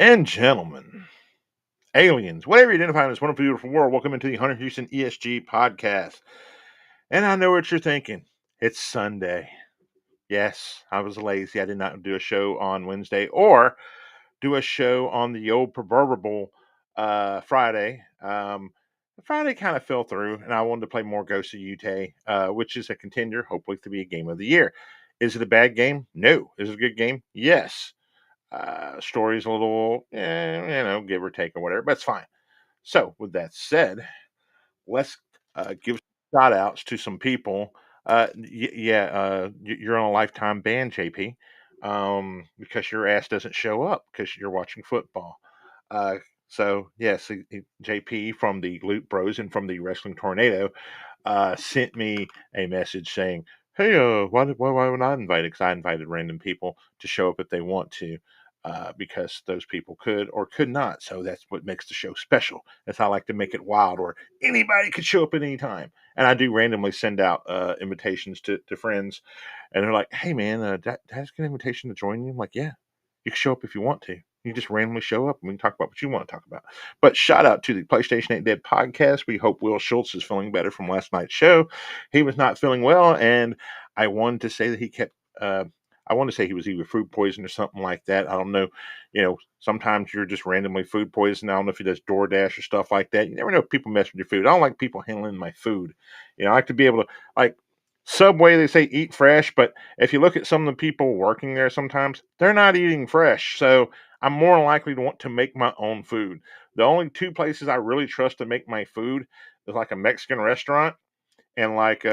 And gentlemen, aliens, whatever you identify in this wonderful, beautiful world, welcome into the Hunter Houston ESG podcast. And I know what you're thinking. It's Sunday. Yes, I was lazy. I did not do a show on Wednesday or do a show on the old proverbial Friday. Friday kind of fell through, and I wanted to play more Ghost of Utah, which is a contender, hopefully, to be a game of the year. Is it a bad game? No. Is it a good game? Yes. Story's a little, give or take or whatever, but it's fine. So, with that said, let's give shout outs to some people. You're on a lifetime ban, JP, because your ass doesn't show up because you're watching football. Uh, so, yes, JP from the Loot Bros and from the Wrestling Tornado sent me a message saying, "Hey, why would I invite?" Because I invited random people to show up if they want to, because those people could or could not. So that's what makes the show special. That's how I like to make it wild, or anybody could show up at any time. And I do randomly send out invitations to friends, and they're like, "Hey, man, did I get an invitation to join you?" I'm like, "Yeah, you can show up if you want to." You just randomly show up and we can talk about what you want to talk about. But shout out to the PlayStation 8 Dead podcast. We hope Will Schultz is feeling better from last night's show. He was not feeling well, and I wanted to say that he kept. I want to say he was either food poisoned or something like that. I don't know. Sometimes you're just randomly food poisoned. I don't know if he does DoorDash or stuff like that. You never know if people mess with your food. I don't like people handling my food. I like to be able to, like, Subway, they say eat fresh, but if you look at some of the people working there sometimes, they're not eating fresh. So I'm more likely to want to make my own food. The only two places I really trust to make my food is like a Mexican restaurant and like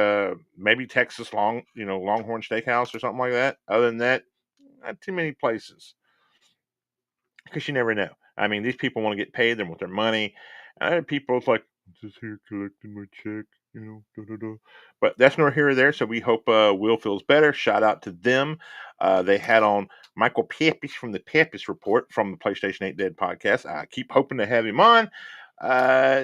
maybe Texas Longhorn Steakhouse or something like that. Other than that, not too many places because you never know. I mean, these people want to get paid. They want their money. People, it's like, just here collecting my check, da, da, da. But that's nor here or there. So we hope Will feels better. Shout out to them. They had on Michael Papis from the Papis Report from the PlayStation 8 Dead podcast. I keep hoping to have him on.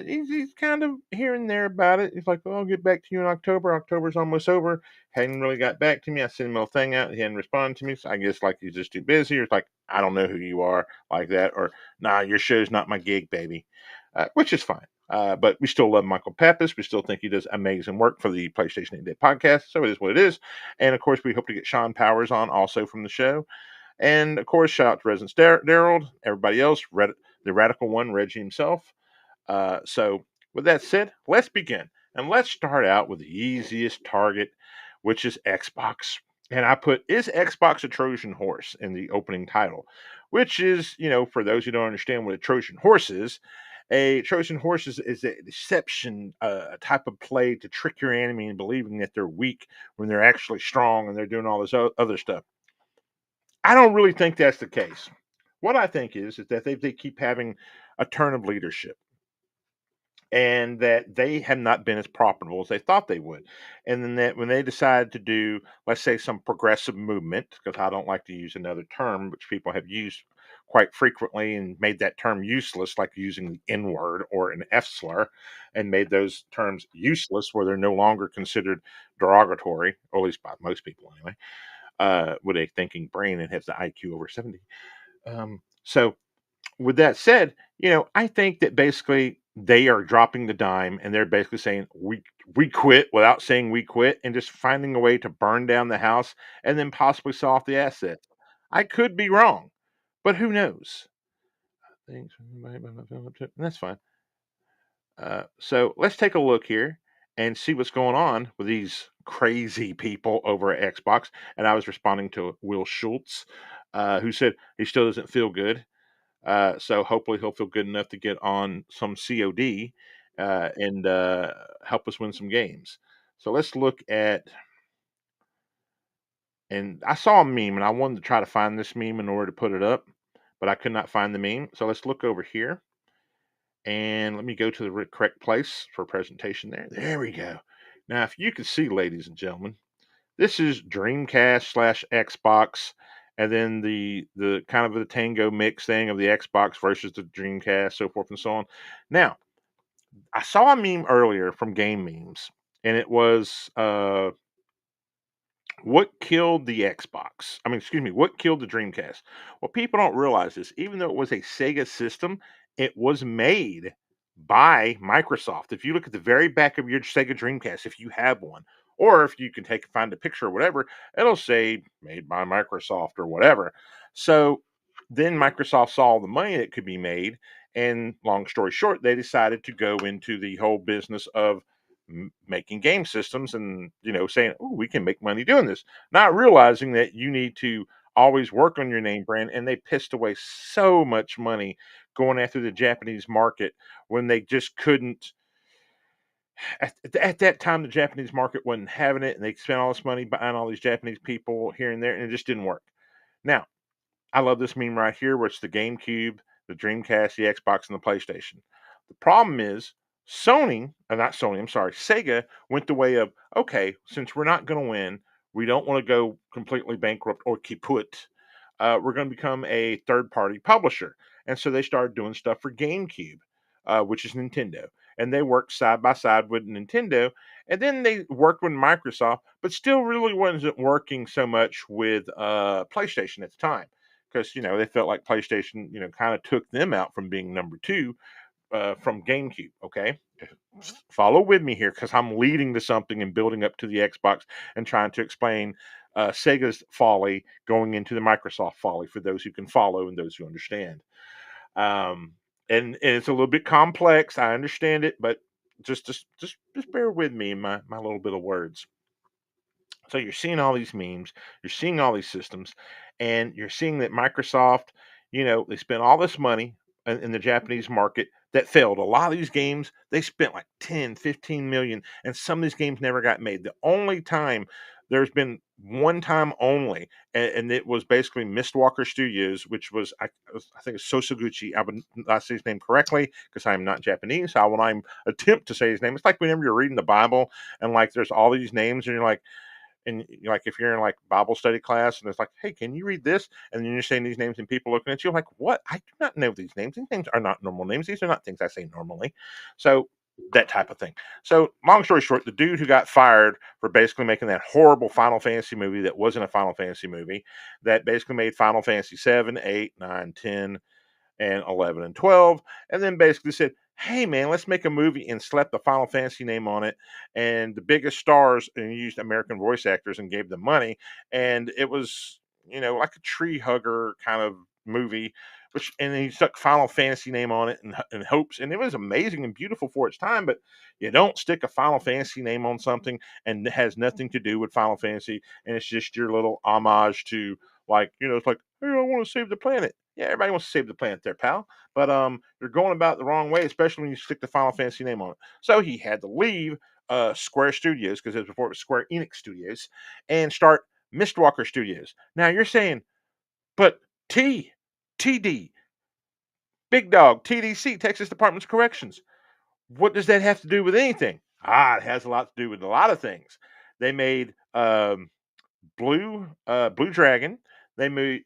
He's kind of here and there about it. He's like, "Oh, I'll get back to you in October. October's almost over." Hadn't really got back to me. I sent him a thing out. He hadn't responded to me. So I guess like he's just too busy, or it's like, "I don't know who you are," like that, or "Nah, your show's not my gig, baby," which is fine. But we still love Michael Pappas. We still think he does amazing work for the PlayStation 8 Day podcast. So it is what it is. And of course, we hope to get Sean Powers on also from the show. And of course, shout out to Resident Daryl, everybody else, the Radical One, Reggie himself. So, with that said, let's begin. And let's start out with the easiest target, which is Xbox. And I put, is Xbox a Trojan horse in the opening title? Which is, for those who don't understand what a Trojan horse is, a Trojan horse is a deception, a type of play to trick your enemy into believing that they're weak when they're actually strong and they're doing all this other stuff. I don't really think that's the case. What I think is that they keep having a turn of leadership and that they have not been as profitable as they thought they would. And then that when they decided to do, let's say, some progressive movement, because I don't like to use another term, which people have used quite frequently and made that term useless, like using the N word or an F slur, and made those terms useless where they're no longer considered derogatory, or at least by most people anyway, with a thinking brain and has the IQ over 70. So with that said, I think that basically they are dropping the dime and they're basically saying we quit without saying we quit and just finding a way to burn down the house and then possibly sell off the assets. I could be wrong, but who knows? Thanks. That's fine. So let's take a look here and see what's going on with these crazy people over at Xbox. And I was responding to Will Schultz, who said he still doesn't feel good. So hopefully he'll feel good enough to get on some COD and help us win some games. So let's look at, and I saw a meme and I wanted to try to find this meme in order to put it up, but I could not find the meme. So let's look over here and let me go to the correct place for presentation there. There we go. Now, if you can see, ladies and gentlemen, this is Dreamcast slash Xbox, and then the kind of the Tango mix thing of the Xbox versus the Dreamcast, so forth and so on. Now, I saw a meme earlier from Game Memes, and it was What killed the Xbox? I mean, excuse me, what killed the Dreamcast? Well, people don't realize this. Even though it was a Sega system, it was made by Microsoft. If you look at the very back of your Sega Dreamcast, if you have one, or if you can find a picture or whatever, it'll say made by Microsoft or whatever. So then Microsoft saw all the money that could be made, and long story short, they decided to go into the whole business of making game systems and saying, oh, we can make money doing this, not realizing that you need to always work on your name brand. And they pissed away so much money going after the Japanese market when they just couldn't. At that time, the Japanese market wasn't having it, and they spent all this money buying all these Japanese people here and there, and it just didn't work. Now, I love this meme right here, where it's the GameCube, the Dreamcast, the Xbox, and the PlayStation. The problem is not Sony, I'm sorry, Sega went the way of, okay, since we're not going to win, we don't want to go completely bankrupt or kaput. We're going to become a third party publisher. And so they started doing stuff for GameCube, which is Nintendo. And they worked side by side with Nintendo. And then they worked with Microsoft, but still really wasn't working so much with PlayStation at the time. Because, they felt like PlayStation, kind of took them out from being number two from GameCube. Okay, follow with me here because I'm leading to something and building up to the Xbox and trying to explain Sega's folly going into the Microsoft folly for those who can follow and those who understand. Um, and it's a little bit complex. I understand it, but just bear with me in my little bit of words. So you're seeing all these memes, you're seeing all these systems, and you're seeing that Microsoft, they spent all this money in the Japanese market that failed. A lot of these games, they spent like 10, 15 million, and some of these games never got made. The only time there's been one time only, and it was basically Mistwalker Studios, which was, I think it's Sosuguchi. I would not say his name correctly because I'm not Japanese. So when I attempt to say his name, it's like whenever you're reading the Bible and like there's all these names and you're like, like if you're in like Bible study class and it's like, hey, can you read this? And then you're saying these names and people looking at you like, what? I do not know these names. These names are not normal names. These are not things I say normally. So that type of thing. So long story short, the dude who got fired for basically making that horrible Final Fantasy movie that wasn't a Final Fantasy movie, that basically made Final Fantasy 7, 8, 9, 10, and 11 and 12, and then basically said, hey man, let's make a movie and slap the Final Fantasy name on it and the biggest stars, and used American voice actors and gave them money. And it was, like a tree hugger kind of movie, which, and he stuck Final Fantasy name on it and hopes, and it was amazing and beautiful for its time. But you don't stick a Final Fantasy name on something and it has nothing to do with Final Fantasy, and it's just your little homage to, like, it's like, hey, I want to save the planet. Yeah, everybody wants to save the planet there, pal. But you're going about it the wrong way, especially when you stick the Final Fantasy name on it. So he had to leave Square Studios, because it was before it was Square Enix Studios, and start Mistwalker Studios. Now you're saying, but TD, Big Dog, TDC, Texas Department of Corrections. What does that have to do with anything? It has a lot to do with a lot of things. They made Blue Dragon. They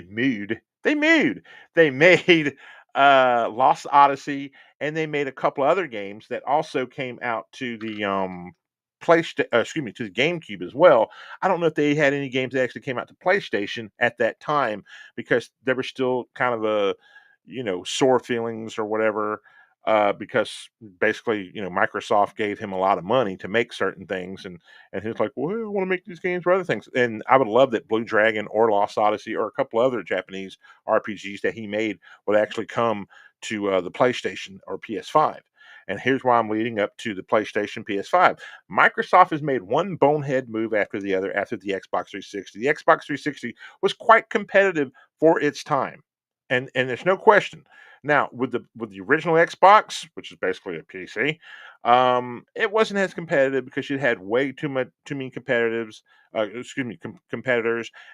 they made Lost Odyssey, and they made a couple other games that also came out to the to the GameCube as well. I don't know if they had any games that actually came out to PlayStation at that time, because there were still kind of a, sore feelings or whatever, because basically, Microsoft gave him a lot of money to make certain things, and he was like, well, I want to make these games for other things. And I would love that Blue Dragon or Lost Odyssey or a couple other Japanese RPGs that he made would actually come to the PlayStation or PS5. And here's why I'm leading up to the PlayStation PS5. Microsoft has made one bonehead move after the other after the Xbox 360. The Xbox 360 was quite competitive for its time, and there's no question. Now, with the original Xbox, which is basically a PC, it wasn't as competitive because you had way too many competitors,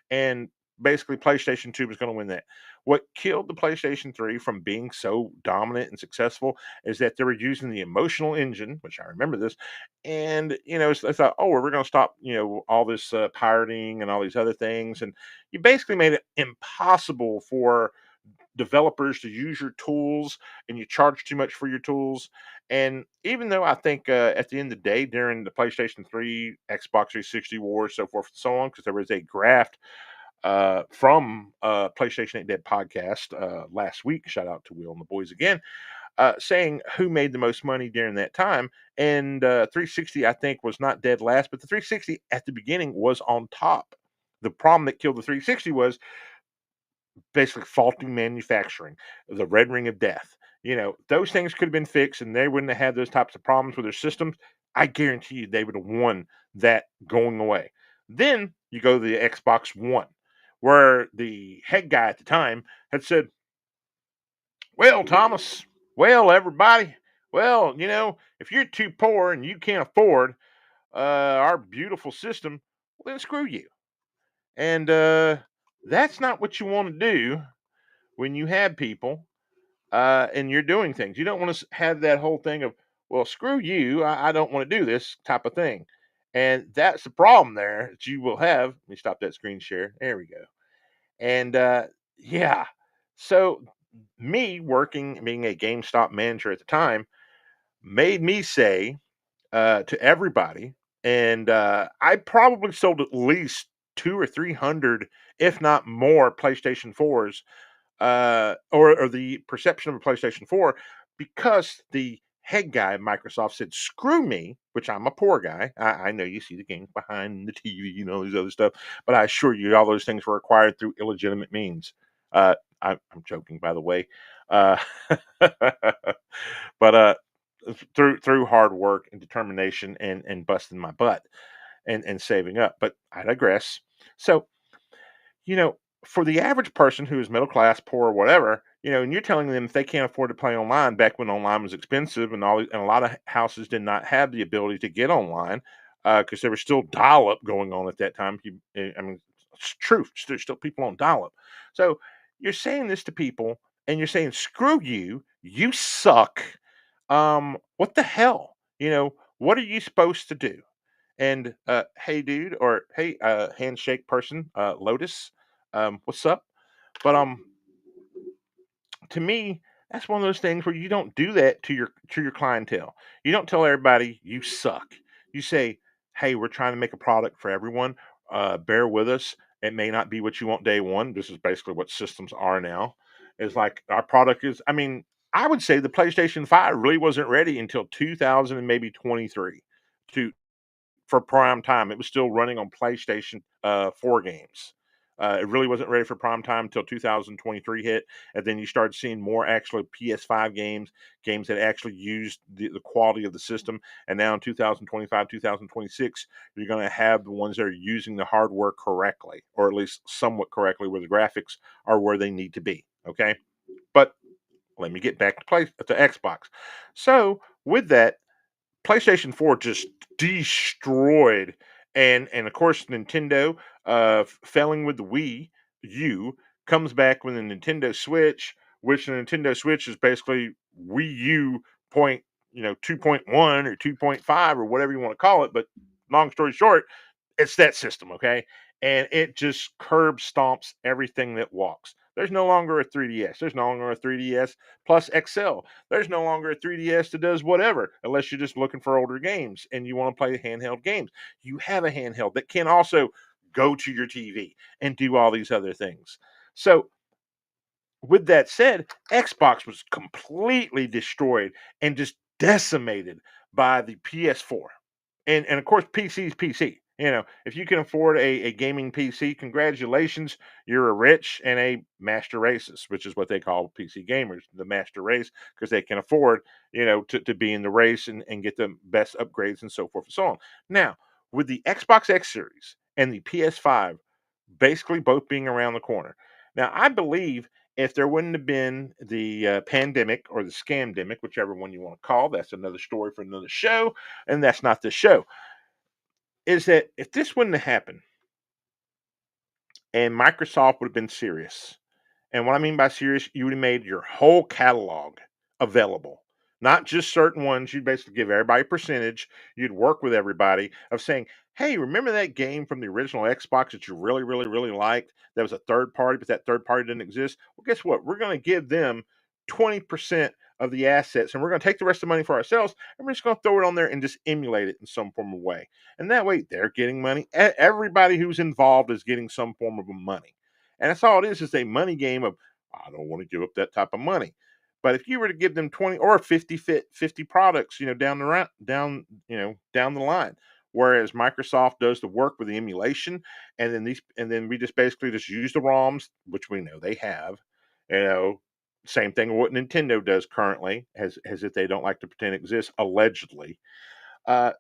and basically PlayStation 2 was going to win that. What killed the PlayStation 3 from being so dominant and successful is that they were using the emotional engine, which I remember this, and it's like, oh, we're going to stop, all this pirating and all these other things, and you basically made it impossible for developers to use your tools, and you charge too much for your tools. And even though I think at the end of the day, during the PlayStation 3, Xbox 360 wars, so forth and so on, because there was a graft from PlayStation 8 Dead podcast last week. Shout out to Will and the boys again, saying who made the most money during that time. And 360, I think, was not dead last, but the 360 at the beginning was on top. The problem that killed the 360 was basically faulty manufacturing, the red ring of death. Those things could have been fixed and they wouldn't have had those types of problems with their systems. I guarantee you they would have won that going away. Then you go to the Xbox One, where the head guy at the time had said, well, Thomas, well, everybody, well, if you're too poor and you can't afford our beautiful system, well, then screw you. And that's not what you want to do when you have people and you're doing things. You don't want to have that whole thing of, well, screw you, I don't want to do this type of thing. And that's the problem there that you will have. Let me stop that screen share. There we go. And yeah, so me working, being a GameStop manager at the time, made me say to everybody, and I probably sold at least 200 or 300, if not more, PlayStation 4s, or the perception of a PlayStation 4, because the head guy at Microsoft said, screw me, which I'm a poor guy. I know you see the games behind the TV and all these other stuff, but I assure you, all those things were acquired through illegitimate means. I'm joking, by the way. Uh, but through hard work and determination and busting my butt and saving up. But I digress. So, you know, for the average person who is middle class, poor, or whatever, and you're telling them if they can't afford to play online back when online was expensive and a lot of houses did not have the ability to get online because there was still dial up going on at that time. I mean, it's true. There's still people on dial up. So you're saying this to people and you're saying, screw you, you suck. What the hell? What are you supposed to do? And hey, dude, or hey, handshake person, Lotus, what's up? But to me, that's one of those things where you don't do that to your clientele. You don't tell everybody you suck. You say, hey, we're trying to make a product for everyone. Bear with us. It may not be what you want day one. This is basically what systems are now. It's like our product is. I mean, I would say the PlayStation 5 really wasn't ready until 2000 and maybe 23 to for prime time. It was still running on PlayStation 4 games. It really wasn't ready for prime time until 2023 hit, and then you started seeing more actually PS5 games that actually used the quality of the system. And now in 2025, 2026, you're going to have the ones that are using the hardware correctly, or at least somewhat correctly, where the graphics are where they need to be. Okay, but let me get back to Xbox. So with that, PlayStation 4 just destroyed, and of course Nintendo, failing with the Wii U, comes back with a Nintendo Switch, which the Nintendo Switch is basically Wii U 2.1 or 2.5 or whatever you want to call it. But long story short, it's that system, okay? And it just curb stomps everything that walks. There's no longer a 3DS. There's no longer a 3DS plus XL. There's no longer a 3DS that does whatever, unless you're just looking for older games and you want to play handheld games. You have a handheld that can also go to your TV and do all these other things. So, with that said, Xbox was completely destroyed and just decimated by the PS4. And of course, PC is PC. If you can afford a gaming PC, congratulations, you're a rich and a master racist, which is what they call PC gamers, the master race, because they can afford, to be in the race and get the best upgrades and so forth and so on. Now, with the Xbox X Series and the PS5 basically both being around the corner. Now, I believe if there wouldn't have been the pandemic or the scamdemic, whichever one you want to call, that's another story for another show, and that's not the show. Is that if this wouldn't have happened and Microsoft would have been serious, and what I mean by serious, you would have made your whole catalog available, not just certain ones. You'd basically give everybody a percentage. You'd work with everybody of saying, hey, remember that game from the original Xbox that you really, really, really liked? That was a third party, but that third party didn't exist. Well, guess what? We're going to give them 20% of the assets, and we're going to take the rest of the money for ourselves, and we're just going to throw it on there and just emulate it in some form of way. And that way, they're getting money. Everybody who's involved is getting some form of money. And that's all it is a money game of, I don't want to give up that type of money. But if you were to give them 20 or 50 products, down the down the line, whereas Microsoft does the work with the emulation, and then we just basically just use the ROMs, which we know they have. You know, same thing with what Nintendo does currently, as if they don't like to pretend it exists, allegedly.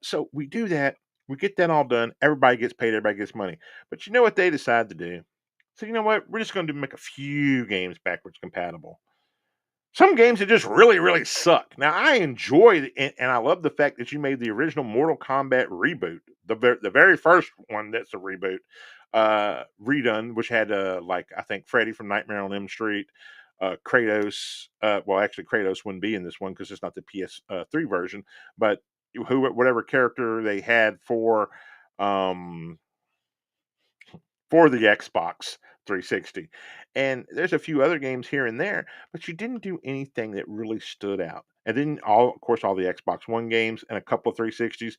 So we do that, we get that all done, everybody gets paid, everybody gets money. But you know what they decide to do? So you know what? We're just going to make a few games backwards compatible. Some games that just really, really suck. Now, I enjoy and I love the fact that you made the original Mortal Kombat reboot, the very first one that's a reboot, redone, which had like I think Freddy from Nightmare on Elm Street, Kratos. Well, actually, Kratos wouldn't be in this one because it's not the PS3 version, but whatever character they had um, for the Xbox 360. And there's a few other games here and there, but you didn't do anything that really stood out. And then of course, all the Xbox One games and a couple of 360s.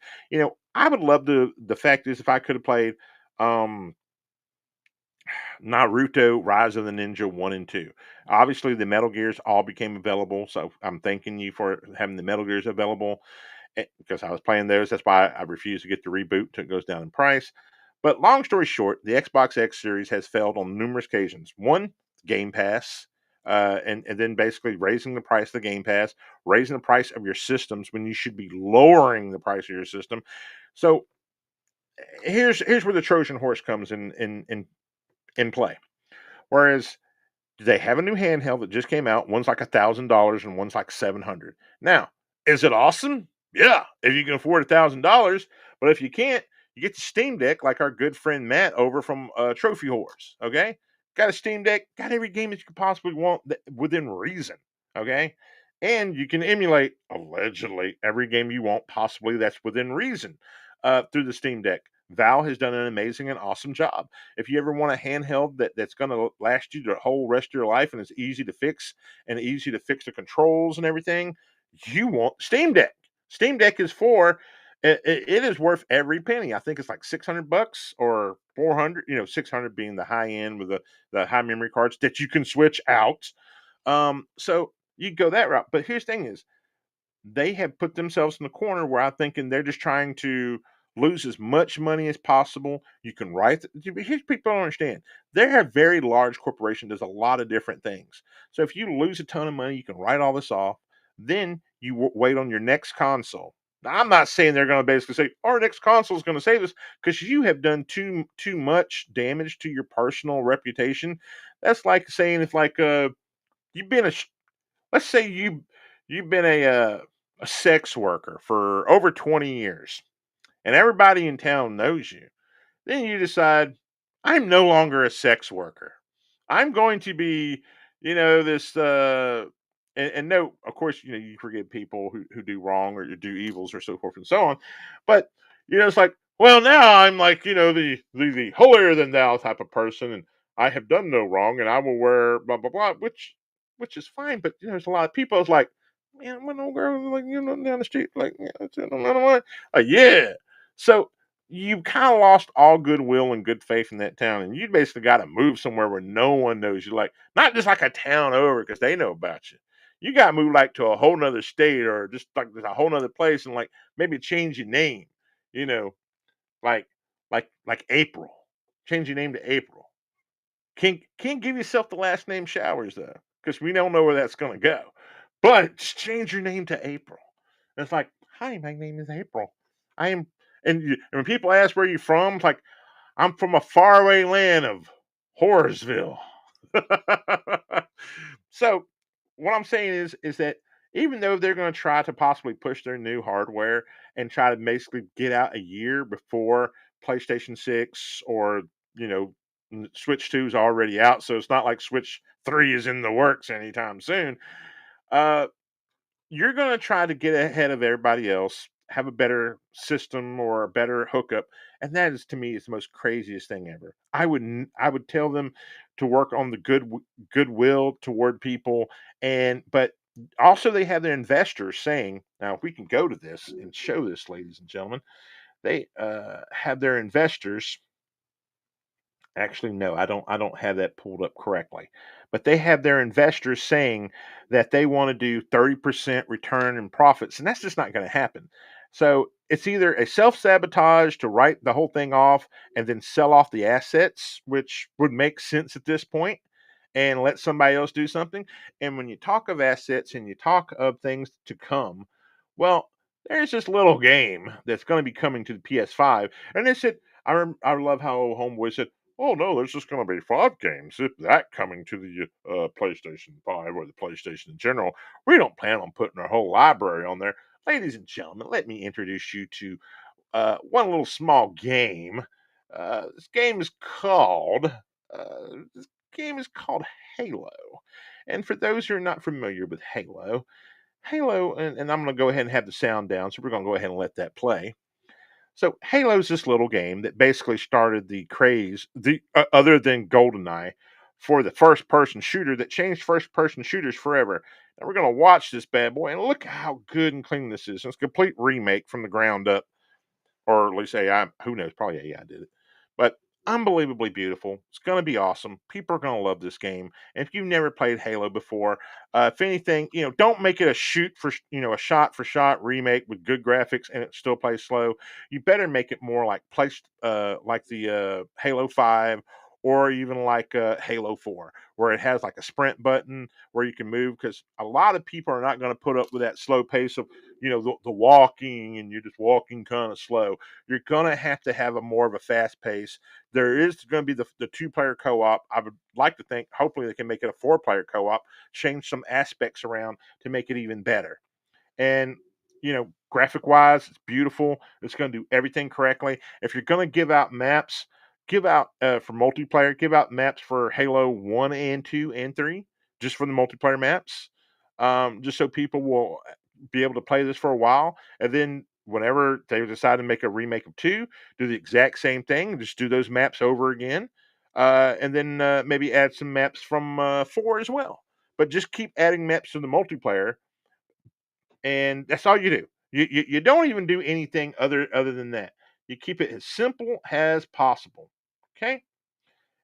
I would love to. The fact is, if I could have played um, Naruto, Rise of the Ninja 1 and 2. Obviously, the Metal Gears all became available, so I'm thanking you for having the Metal Gears available because I was playing those. That's why I refuse to get the reboot until it goes down in price. But long story short, the Xbox X Series has failed on numerous occasions. One, Game Pass, and then basically raising the price of the Game Pass, raising the price of your systems when you should be lowering the price of your system. So here's where the Trojan horse comes in play. Whereas they have a new handheld that just came out. One's like $1,000 and one's like 700. Now, is it awesome? Yeah, if you can afford $1,000. But if you can't, you get the Steam Deck, like our good friend Matt over from Trophy Horse. Okay, got a Steam Deck, got every game that you could possibly want within reason. Okay, and you can emulate allegedly every game you want, possibly that's within reason, through the Steam Deck. Valve has done an amazing and awesome job. If you ever want a handheld that's going to last you the whole rest of your life and it's easy to fix and easy to fix the controls and everything, you want Steam Deck. Steam Deck is it is worth every penny. I think it's like $600 or 400. 600 being the high end with the high memory cards that you can switch out. So you go that route. But here's the thing: is they have put themselves in the corner where I'm thinking they're just trying to lose as much money as possible. You can write. Here's people don't understand. They're a very large corporation. Does a lot of different things. So if you lose a ton of money, you can write all this off. Then you wait on your next console. Now, I'm not saying they're going to basically say our next console is going to save us because you have done too much damage to your personal reputation. That's like saying if like you've been a let's say you've been a sex worker for over 20 years and everybody in town knows you. Then you decide, I'm no longer a sex worker. I'm going to be, this and no, of course, you forgive people who do wrong or do evils or so forth and so on. But it's like, well, now I'm like, the holier than thou type of person, and I have done no wrong, and I will wear blah blah blah, which is fine. But there's a lot of people. It's like, man, when no girl like down the street, like yeah, that's it, no matter what. Yeah. So you kind of lost all goodwill and good faith in that town, and you basically got to move somewhere where no one knows you. Like not just like a town over because they know about you. You got to move like to a whole nother state or just like a whole nother place, and like maybe change your name. You know, like like April. Change your name to April. Can't give yourself the last name Showers though, because we don't know where that's gonna go. But just change your name to April. And it's like, hi, my name is April. I am, and when people ask where you're from, it's like I'm from a faraway land of Horarsville. So what I'm saying is that even though they're going to try to possibly push their new hardware and try to basically get out a year before PlayStation 6 or you know Switch 2 is already out, so it's not like Switch 3 is in the works anytime soon. Uh, you're going to try to get ahead of everybody else have a better system or a better hookup, and that is to me is the most craziest thing ever. I would tell them to work on the goodwill toward people, and but also they have their investors saying, now if we can go to this and show this, ladies and gentlemen, they have their investors. Actually, no, I don't have that pulled up correctly. But they have their investors saying that they want to do 30% return in profits, and that's just not going to happen. So it's either a self-sabotage to write the whole thing off and then sell off the assets, which would make sense at this point, and let somebody else do something. And when you talk of assets and you talk of things to come, well, there's this little game that's going to be coming to the PS5. And they said, I love how Homeboy said, oh no, there's just going to be 5 games. If that coming to the PlayStation 5 or the PlayStation in general, we don't plan on putting our whole library on there. Ladies and gentlemen, let me introduce you to one little small game. This game is called this game is called Halo. And for those who are not familiar with Halo, and I'm going to go ahead and have the sound down, so we're going to go ahead and let that play. So Halo's this little game that basically started the craze, the other than GoldenEye, for the first-person shooter that changed first-person shooters forever. And we're going to watch this bad boy, and look how good and clean this is. It's a complete remake from the ground up, or at least AI. Who knows? Probably AI did it, but unbelievably beautiful. It's going to be awesome. People are going to love this game. And if you've never played Halo before, if anything, don't make it a a shot for shot remake with good graphics and it still plays slow. You better make it more like like the Halo 5. Or even like Halo 4, where it has like a sprint button where you can move, because a lot of people are not going to put up with that slow pace of the walking, and you're just walking kind of slow. You're gonna have to have a more of a fast pace. There is going to be the 2 player co-op. I would like to think hopefully they can make it a 4 player co-op, change some aspects around to make it even better. And graphic wise, it's beautiful. It's going to do everything correctly. If you're going to give out maps, give out for multiplayer, give out maps for Halo 1 and 2 and 3, just for the multiplayer maps, just so people will be able to play this for a while. And then whenever they decide to make a remake of 2, do the exact same thing, just do those maps over again. And then maybe add some maps from 4 as well. But just keep adding maps to the multiplayer, and that's all you do. You don't even do anything other than that. You keep it as simple as possible. Okay?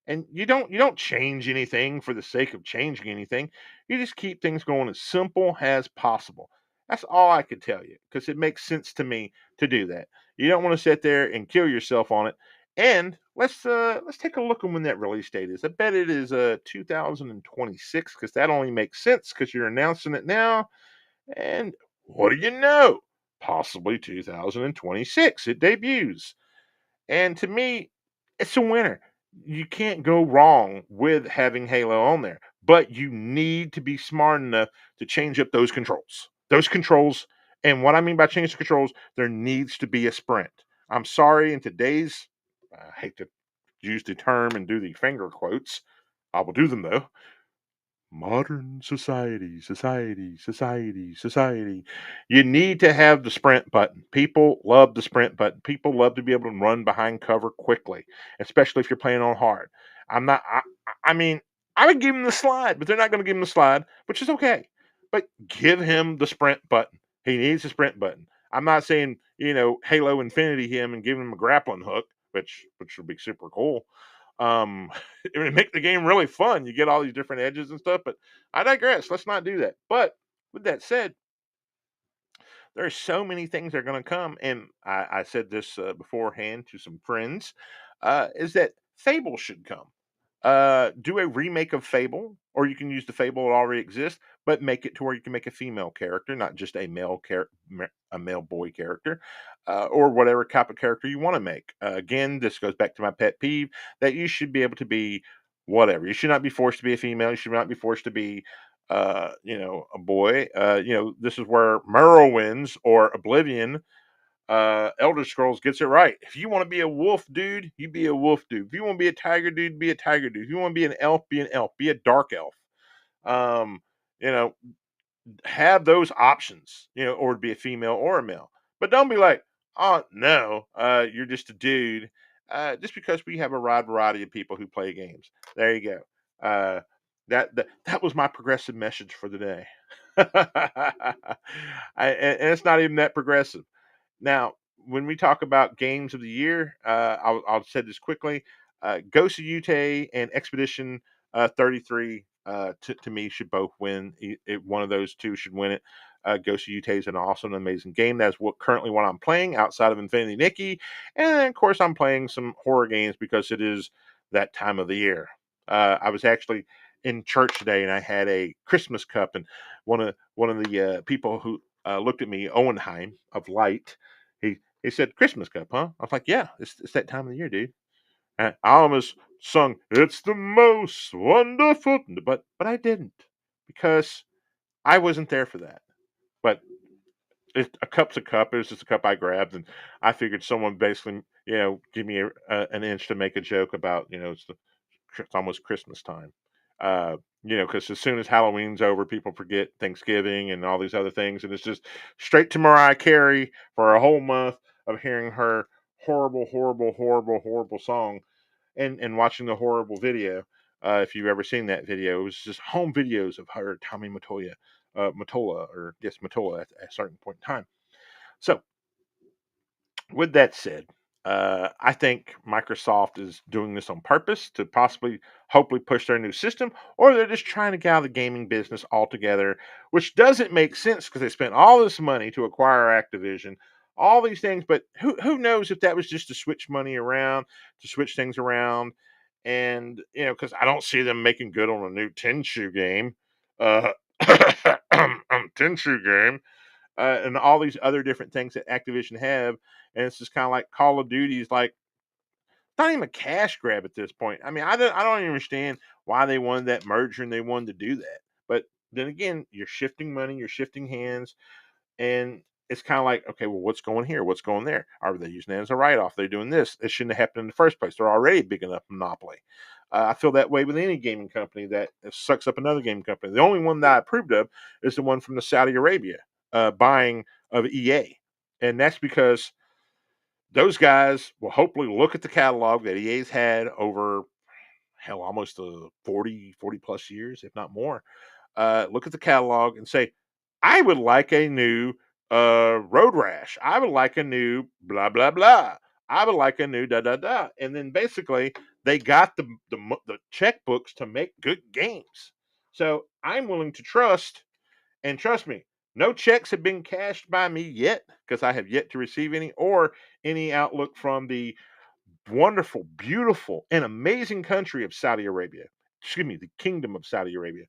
And you don't change anything for the sake of changing anything. You just keep things going as simple as possible. That's all I could tell you, because it makes sense to me to do that. You don't want to sit there and kill yourself on it. And let's take a look at when that release date is. I bet it is 2026, because that only makes sense because you're announcing it now. And what do you know? Possibly 2026 it debuts. And to me, it's a winner. You can't go wrong with having Halo on there, but you need to be smart enough to change up those controls. Those controls, and what I mean by change the controls, there needs to be a sprint. I'm sorry, in today's, I hate to use the term and do the finger quotes, I will do them though. Modern society. You need to have the sprint button. People love the sprint button. People love to be able to run behind cover quickly, especially if you're playing on hard. I'm not. I mean, I would give him the slide, but they're not going to give him the slide, which is okay. But give him the sprint button. He needs a sprint button. I'm not saying Halo Infinity him and give him a grappling hook, which would be super cool. It would make the game really fun. You get all these different edges and stuff, but I digress. Let's not do that. But with that said, there's so many things that are going to come, and I said this beforehand to some friends, is that Fable should come. Do a remake of Fable, or you can use the Fable that already exists, but make it to where you can make a female character, not just a male boy character, or whatever type of character you want to make. Again, this goes back to my pet peeve that you should be able to be whatever. You should not be forced to be a female. You should not be forced to be a boy. This is where Morrowind or Oblivion, Elder Scrolls gets it right. If you want to be a wolf dude, you be a wolf dude. If you want to be a tiger dude, be a tiger dude. If you want to be an elf, be an elf. Be a dark elf. Um, you know, have those options, or to be a female or a male. But don't be like, oh no, you're just a dude. Just because we have a wide variety of people who play games. There you go. That was my progressive message for the day. And it's not even that progressive. Now, when we talk about games of the year, I'll say this quickly. Ghost of Utah and Expedition 33 to me should both win. One of those two should win it. Ghost of Utah is an awesome, amazing game. That's currently what I'm playing outside of Infinity Nikki, and then, of course I'm playing some horror games because it is that time of the year. I was actually in church today, and I had a Christmas cup, and one of the people who looked at me, Owenheim of Light, he said, "Christmas cup, huh?" I was like, "Yeah, it's that time of the year, dude." And I almost sung, "It's the most wonderful," but I didn't because I wasn't there for that. But a cup's a cup. It was just a cup I grabbed, and I figured someone basically, give me an inch to make a joke about, it's almost Christmas time. Because as soon as Halloween's over, people forget Thanksgiving and all these other things, and it's just straight to Mariah Carey for a whole month of hearing her horrible, horrible, horrible, horrible song and watching the horrible video. If you've ever seen that video, it was just home videos of her, Tommy Mottola, or yes, Mottola at a certain point in time. So with that said, I think Microsoft is doing this on purpose to possibly, hopefully, push their new system, or they're just trying to get out of the gaming business altogether, which doesn't make sense because they spent all this money to acquire Activision, all these things. But who knows if that was just to switch money around, to switch things around, and because I don't see them making good on a new Tenchu game, uh, Tenchu game and all these other different things that Activision have, and it's just kind of like Call of Duty is like not even a cash grab at this point. I mean, I don't even understand why they wanted that merger and they wanted to do that. But then again, you're shifting money, you're shifting hands, and it's kind of like, okay, well, what's going here? What's going there? Are they using that as a write off? They're doing this. It shouldn't have happened in the first place. They're already a big enough monopoly. I feel that way with any gaming company that sucks up another gaming company. The only one that I approved of is the one from the Saudi Arabia buying of EA. And that's because those guys will hopefully look at the catalog that EA's had over, hell, almost 40 plus years, if not more. Look at the catalog and say, I would like a new Road Rash. I would like a new blah, blah, blah. I would like a new da, da, da. And then basically they got the checkbooks to make good games. So I'm willing to trust, and trust me, no checks have been cashed by me yet because I have yet to receive any or any outlook from the wonderful, beautiful, and amazing country of Saudi Arabia. Excuse me, the Kingdom of Saudi Arabia.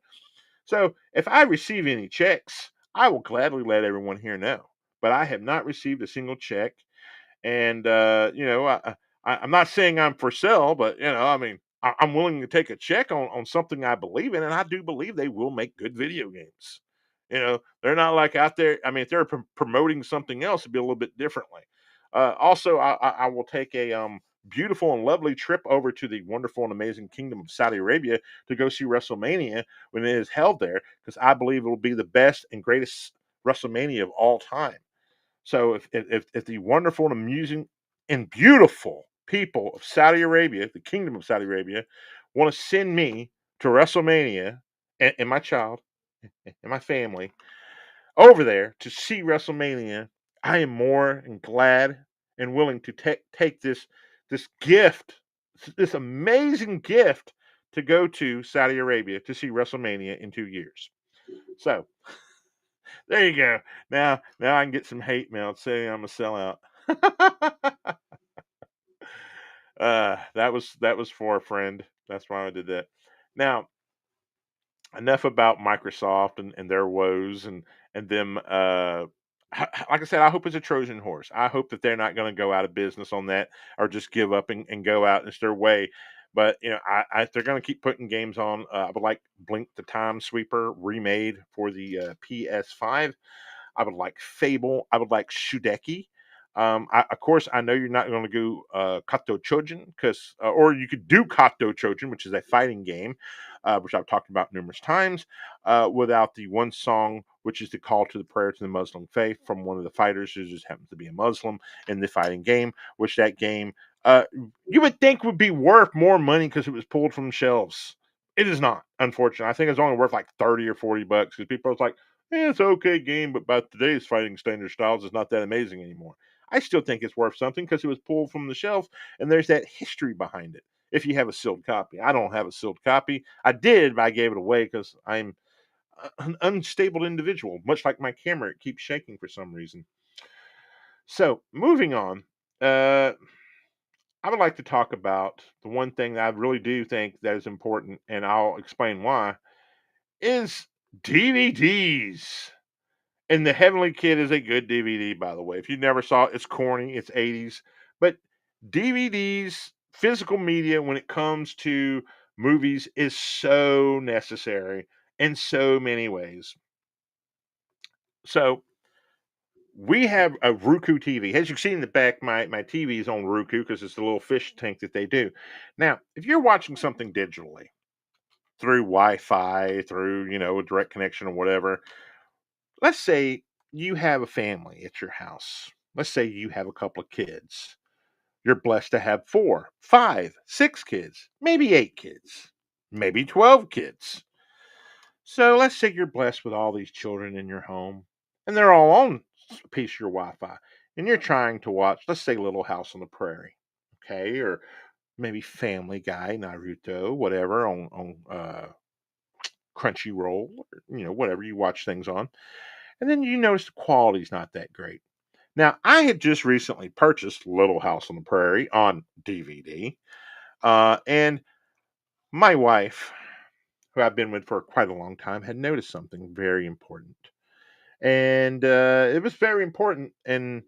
So if I receive any checks, I will gladly let everyone here know. But I have not received a single check, and I'm not saying I'm for sale, but I mean, I'm willing to take a check on something I believe in, and I do believe they will make good video games. They're not like out there. I mean, if they're promoting something else, it'd be a little bit differently. Also, I will take a beautiful and lovely trip over to the wonderful and amazing Kingdom of Saudi Arabia to go see WrestleMania when it is held there, because I believe it will be the best and greatest WrestleMania of all time. So if the wonderful and amusing and beautiful people of Saudi Arabia, the Kingdom of Saudi Arabia, want to send me to WrestleMania and my child and my family over there to see WrestleMania, I am more and glad and willing to take this gift, this amazing gift, to go to Saudi Arabia to see WrestleMania in 2 years. So there you go. Now I can get some hate mail saying I'm a sellout. That was for a friend. That's why I did that. Now, enough about Microsoft and their woes and them. Like I said, I hope it's a Trojan horse. I hope that they're not going to go out of business on that or just give up and go out and it's their way. But if they're going to keep putting games on, I would like Blink the Time Sweeper remade for the PS5. I would like Fable. I would like Shudeki. Of course, I know you're not going to go Kato Trojan, or you could do Kato Trojan, which is a fighting game. which I've talked about numerous times, without the one song, which is the call to the prayer to the Muslim faith from one of the fighters who just happens to be a Muslim in the fighting game, which that game uh, you would think would be worth more money because it was pulled from the shelves. It is not, unfortunately. I think it's only worth like 30 or $40 because people are like, it's an okay game, but by today's fighting standard styles, it's not that amazing anymore. I still think it's worth something because it was pulled from the shelf and there's that history behind it. If you have a sealed copy, I don't have a sealed copy. I did, but I gave it away because I'm an unstable individual. Much like my camera, it keeps shaking for some reason. So, moving on, uh, I would like to talk about the one thing that I really do think that is important, and I'll explain why, is DVDs. And The Heavenly Kid is a good DVD, by the way. If you never saw it, it's corny, it's 80s. But DVDs, physical media, when it comes to movies, is so necessary in so many ways. So we have a Roku TV. As you can see in the back, my TV is on Roku because it's the little fish tank that they do. Now, if you're watching something digitally through Wi-Fi, through a direct connection or whatever, let's say you have a family at your house. Let's say you have a couple of kids. You're blessed to have 4, 5, 6 kids, maybe 8 kids, maybe 12 kids. So let's say you're blessed with all these children in your home, and they're all on a piece of your Wi-Fi, and you're trying to watch, let's say, Little House on the Prairie, okay, or maybe Family Guy, Naruto, whatever on Crunchyroll, or, whatever you watch things on, and then you notice the quality's not that great. Now, I had just recently purchased Little House on the Prairie on DVD, and my wife, who I've been with for quite a long time, had noticed something very important. And it was very important. And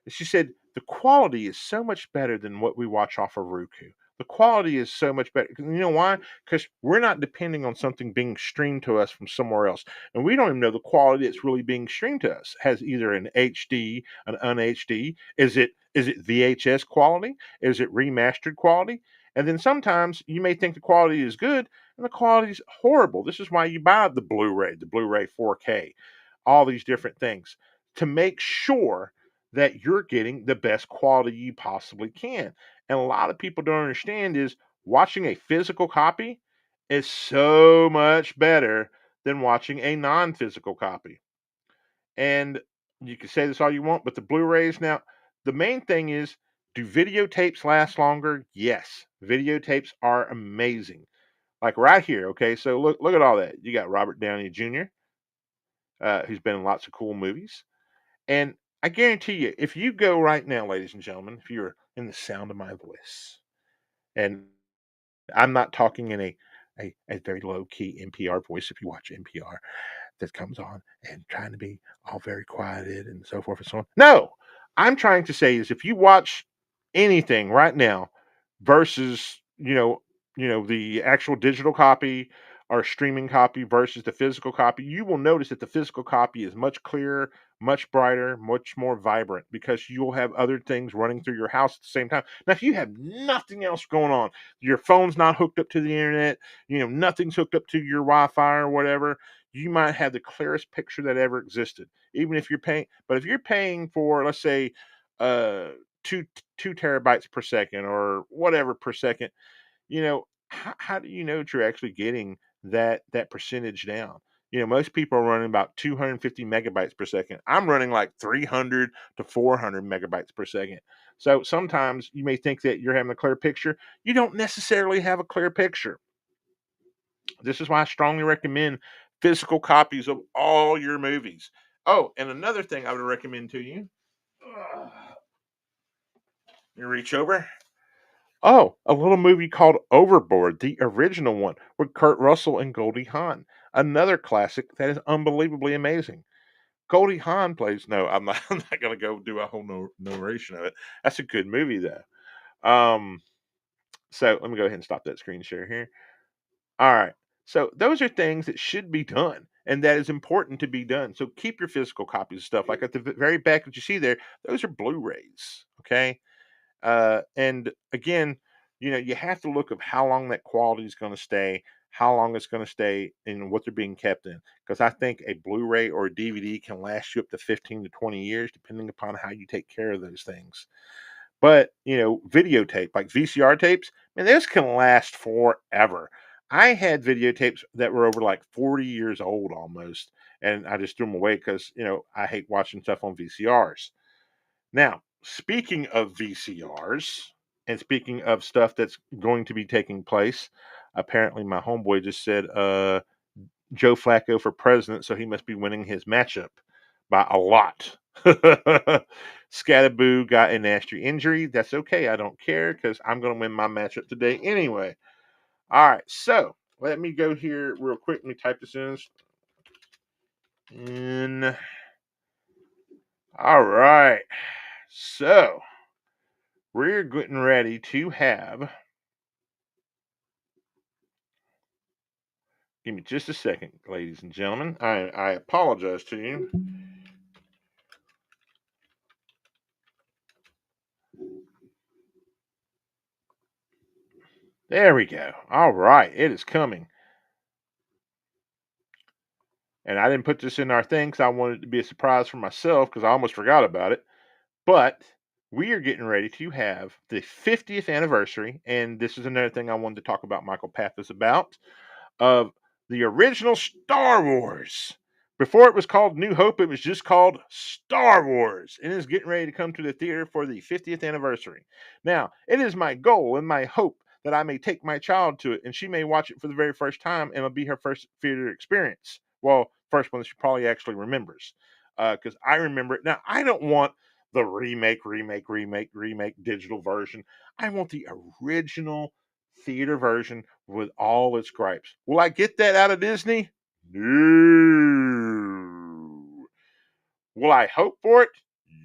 she said, the quality is so much better than what we watch off of Roku. The quality is so much better. You know why? Because we're not depending on something being streamed to us from somewhere else. And we don't even know the quality that's really being streamed to us. Has either an HD, an un-HD. Is it VHS quality? Is it remastered quality? And then sometimes you may think the quality is good and the quality is horrible. This is why you buy the Blu-ray 4K, all these different things to make sure that you're getting the best quality you possibly can. And a lot of people don't understand is watching a physical copy is so much better than watching a non-physical copy. And you can say this all you want, but the Blu-rays now, the main thing is, do videotapes last longer? Yes. Videotapes are amazing. Like right here, okay? So look at all that. You got Robert Downey Jr., who's been in lots of cool movies. And I guarantee you, if you go right now, ladies and gentlemen, if you're in the sound of my voice, and I'm not talking in a very low key NPR voice, if you watch NPR, that comes on and trying to be all very quieted and so forth and so on. No, I'm trying to say is if you watch anything right now versus the actual digital copy or streaming copy versus the physical copy, you will notice that the physical copy is much clearer, much brighter, much more vibrant because you'll have other things running through your house at the same time. Now, if you have nothing else going on, your phone's not hooked up to the internet, nothing's hooked up to your Wi-Fi or whatever, you might have the clearest picture that ever existed, even if you're paying. But if you're paying for, let's say, uh, two 2 terabytes per second or whatever per second, how do you know that you're actually getting that percentage down? Most people are running about 250 megabytes per second. I'm running like 300 to 400 megabytes per second. So sometimes you may think that you're having a clear picture. You don't necessarily have a clear picture. This is why I strongly recommend physical copies of all your movies. Oh, and another thing I would recommend to you, you reach over. Oh, a little movie called Overboard, the original one with Kurt Russell and Goldie Hawn. Another classic that is unbelievably amazing. Goldie Hawn plays. No, I'm not. I'm not going to go do a whole narration of it. That's a good movie though. Um, so let me go ahead and stop that screen share here. All right. So those are things that should be done, and that is important to be done. So keep your physical copies of stuff. Like at the very back that you see there, those are Blu-rays. Okay. And again, you have to look at how long that quality is going to stay, how long it's going to stay and what they're being kept in. Because I think a Blu-ray or a DVD can last you up to 15 to 20 years, depending upon how you take care of those things. But, videotape, like VCR tapes, man, those can last forever. I had videotapes that were over like 40 years old almost, and I just threw them away because, I hate watching stuff on VCRs. Now, speaking of VCRs and speaking of stuff that's going to be taking place, apparently my homeboy just said Joe Flacco for president, so he must be winning his matchup by a lot. Scattaboo got a nasty injury. That's okay. I don't care because I'm going to win my matchup today anyway. All right, so let me go here real quick. Let me type this in. All right, so we're getting ready to have. Give me just a second, ladies and gentlemen. I apologize to you. There we go. All right, it is coming. And I didn't put this in our thing because I wanted it to be a surprise for myself because I almost forgot about it. But we are getting ready to have the 50th anniversary. And this is another thing I wanted to talk about Michael Pappas about of the original Star Wars. Before it was called New Hope, it was just called Star Wars. And it's getting ready to come to the theater for the 50th anniversary. Now, it is my goal and my hope that I may take my child to it and she may watch it for the very first time and it'll be her first theater experience. Well, first one that she probably actually remembers. Because I remember it. Now, I don't want the remake digital version. I want the original theater version with all its gripes. Will I get that out of Disney? No. Will I hope for it?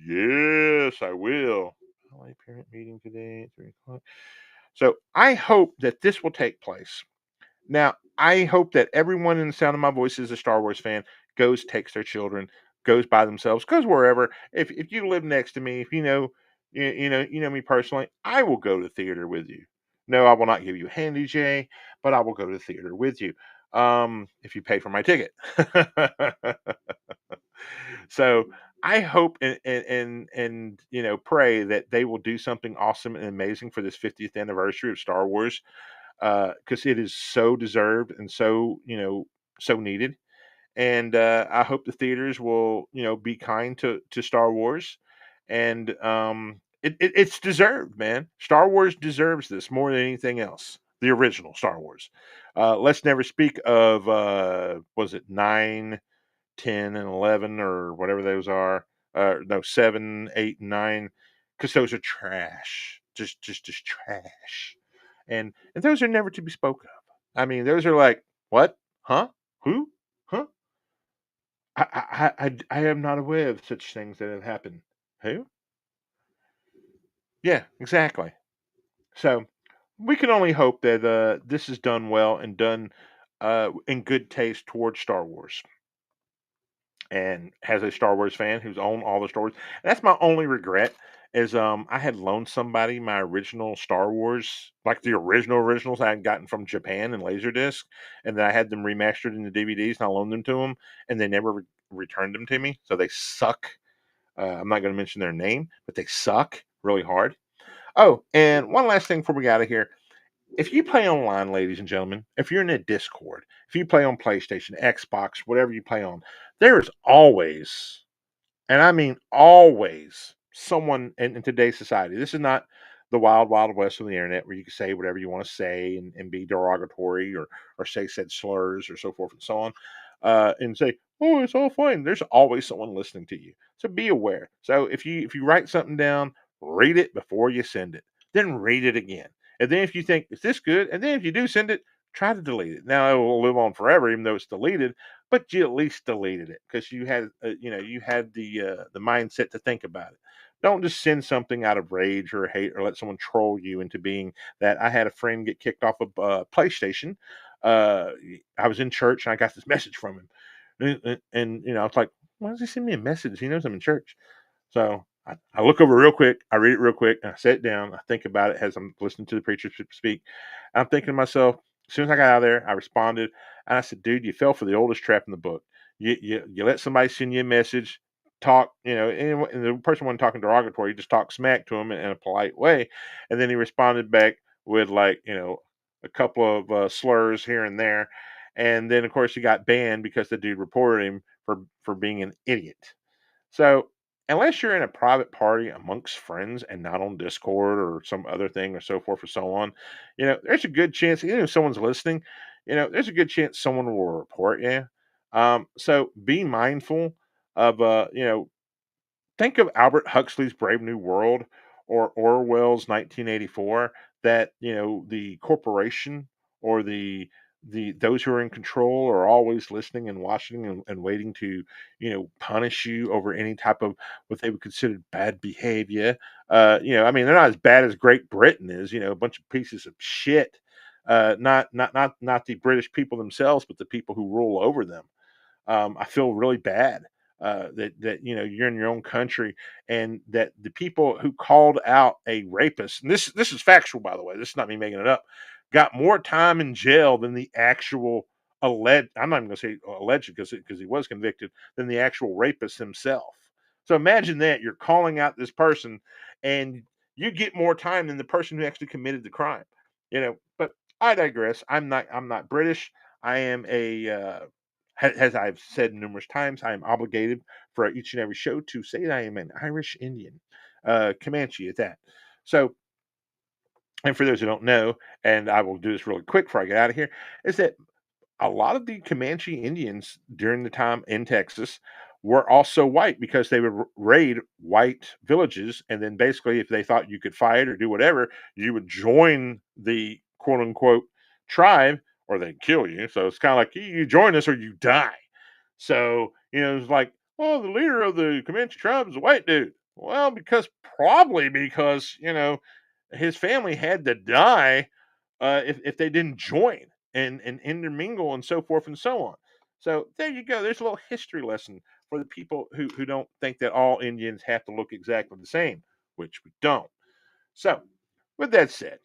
Yes, I will. LA parent meeting today at 3 o'clock. So I hope that this will take place. Now, I hope that everyone in the sound of my voice is a Star Wars fan, goes, takes their children, goes by themselves, goes wherever. If you live next to me, if you know me personally, I will go to the theater with you. No, I will not give you a handy J, but I will go to the theater with you. If you pay for my ticket. So I hope and pray that they will do something awesome and amazing for this 50th anniversary of Star Wars because it is so deserved and so needed. And I hope the theaters will be kind to Star Wars, and it's deserved, man. Star Wars deserves this more than anything else. The original Star Wars. Let's never speak of was it 9, 10, and 11 or whatever those are. No, 7, 8, and 9, because those are trash. Just trash. And those are never to be spoken of. I mean, those are like, what? Huh? Who? Huh? I am not aware of such things that have happened. Who? Yeah, exactly. So we can only hope that this is done well and done in good taste towards Star Wars. And as a Star Wars fan who's owned all the Star Wars, that's my only regret is I had loaned somebody my original Star Wars, like the originals I had gotten from Japan in Laserdisc, and then I had them remastered into DVDs and I loaned them to them, and they never returned them to me, so they suck. I'm not going to mention their name, but they suck really hard. Oh, and one last thing before we get out of here. If you play online, ladies and gentlemen, if you're in a Discord, if you play on PlayStation, Xbox, whatever you play on, there is always, and I mean always, someone in today's society. This is not the wild, wild west of the internet where you can say whatever you want to say and be derogatory or say said slurs or so forth and so on, and say, "Oh, it's all fine." There's always someone listening to you, so be aware. So if you write something down, read it before you send it, then read it again, and then if you think is this good, and then if you do send it, try to delete it. Now it will live on forever, even though it's deleted, but you at least deleted it because you had the mindset to think about it. Don't just send something out of rage or hate or let someone troll you into being that. I had a friend get kicked off of PlayStation. Uh, I was in church and I got this message from him, and I was like, "Why does he send me a message? He knows I'm in church." So I look over real quick, I read it real quick, and I sit down, I think about it as I'm listening to the preacher speak. I'm thinking to myself, As soon as I got out of there, I responded and I said, "Dude, you fell for the oldest trap in the book. You let somebody send you a message, talk, and the person wasn't talking derogatory. You just talk smack to him in a polite way, and then he responded back with like a couple of slurs here and there, and then of course he got banned because the dude reported him for being an idiot. So unless you're in a private party amongst friends and not on Discord or some other thing or so forth or so on, there's a good chance, even if someone's listening, there's a good chance someone will report you. So be mindful of, think of Albert Huxley's Brave New World or Orwell's 1984, that the corporation or the those who are in control are always listening and watching and waiting to punish you over any type of what they would consider bad behavior. I mean, they're not as bad as Great Britain is, a bunch of pieces of shit. Not the British people themselves, but the people who rule over them. I feel really bad that you're in your own country, and that the people who called out a rapist, and this is factual, by the way, this is not me making it up, got more time in jail than the actual alleged. I'm not even going to say alleged because he was convicted, than the actual rapist himself. So imagine that you're calling out this person, and you get more time than the person who actually committed the crime. But I digress. I'm not British. I am a as I've said numerous times, I am obligated for each and every show to say that I am an Irish Indian, Comanche at that. So, and for those who don't know, and I will do this really quick before I get out of here, is that a lot of the Comanche Indians during the time in Texas were also white because they would raid white villages. And then basically, if they thought you could fight or do whatever, you would join the quote unquote tribe or they'd kill you. So it's kind of like you join us or you die. So, it's like, oh, the leader of the Comanche tribe is a white dude. Well, probably because, his family had to die if they didn't join and intermingle and so forth and so on. So there you go. There's a little history lesson for the people who don't think that all Indians have to look exactly the same, which we don't. So, with that said,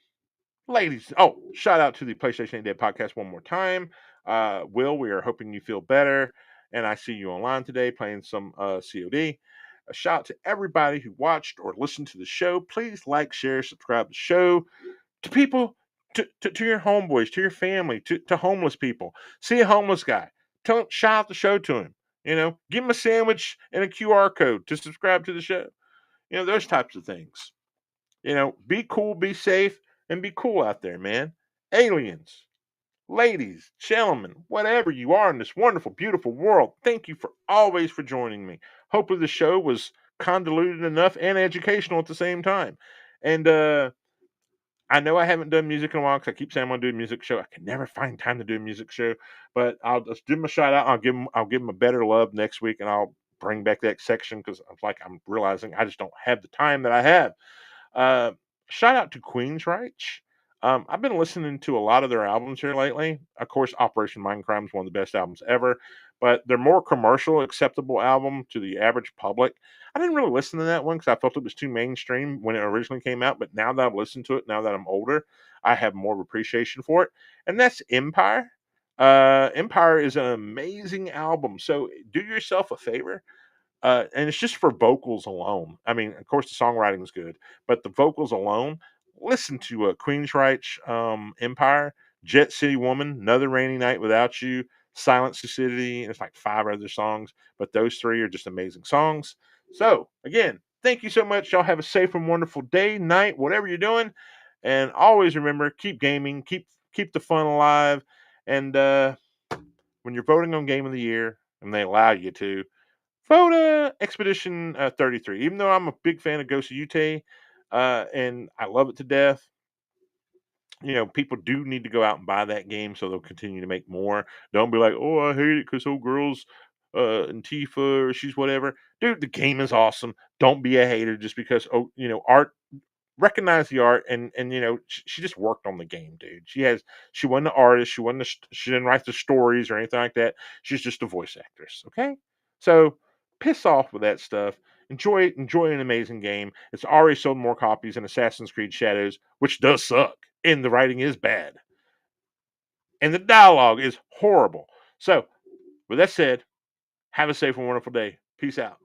ladies, shout out to the PlayStation 8 Dead podcast one more time. Will, we are hoping you feel better. And I see you online today playing some COD. A shout out to everybody who watched or listened to the show. Please like, share, subscribe to the show, to people, to your homeboys, to your family, to homeless people. See a homeless guy, shout out the show to him. Give him a sandwich and a QR code to subscribe to the show. Those types of things. Be cool, be safe, and be cool out there, man. Aliens, ladies, gentlemen, whatever you are in this wonderful, beautiful world, thank you for always for joining me. Hopefully the show was convoluted enough and educational at the same time. And I know I haven't done music in a while because I keep saying I'm going to do a music show. I can never find time to do a music show, but I'll just give them a shout out. I'll give them a better love next week, and I'll bring back that section because I'm realizing I just don't have the time that I have. Uh, Shout out to Queensryche. I've been listening to a lot of their albums here lately. Of course, Operation Mindcrime is one of the best albums ever, but their more commercial acceptable album to the average public, I didn't really listen to that one because I felt it was too mainstream when it originally came out. But now that I've listened to it, now that I'm older, I have more appreciation for it, and that's Empire. Empire is an amazing album. So do yourself a favor, and it's just for vocals alone. I mean, of course, the songwriting is good, but the vocals alone. Listen to Queensryche, Empire, Jet City Woman, Another Rainy Night Without You, Silence the City. And it's like 5 other songs, but those three are just amazing songs. So again, thank you so much. Y'all have a safe and wonderful day, night, whatever you're doing, and always remember, keep gaming, keep the fun alive, and when you're voting on Game of the Year, and they allow you to, vote Expedition 33. Even though I'm a big fan of Ghost of Utah, and I love it to death, people do need to go out and buy that game so they'll continue to make more. Don't be like, oh, I hate it because old girl's Antifa or she's whatever. Dude, the game is awesome. Don't be a hater just because, art. Recognize the art, and she just worked on the game, dude. She wasn't an artist, she didn't write the stories or anything like that. She's just a voice actress. Okay, so piss off with that stuff. Enjoy an amazing game. It's already sold more copies than Assassin's Creed Shadows, which does suck, and the writing is bad. and the dialogue is horrible. So, with that said, have a safe and wonderful day. Peace out.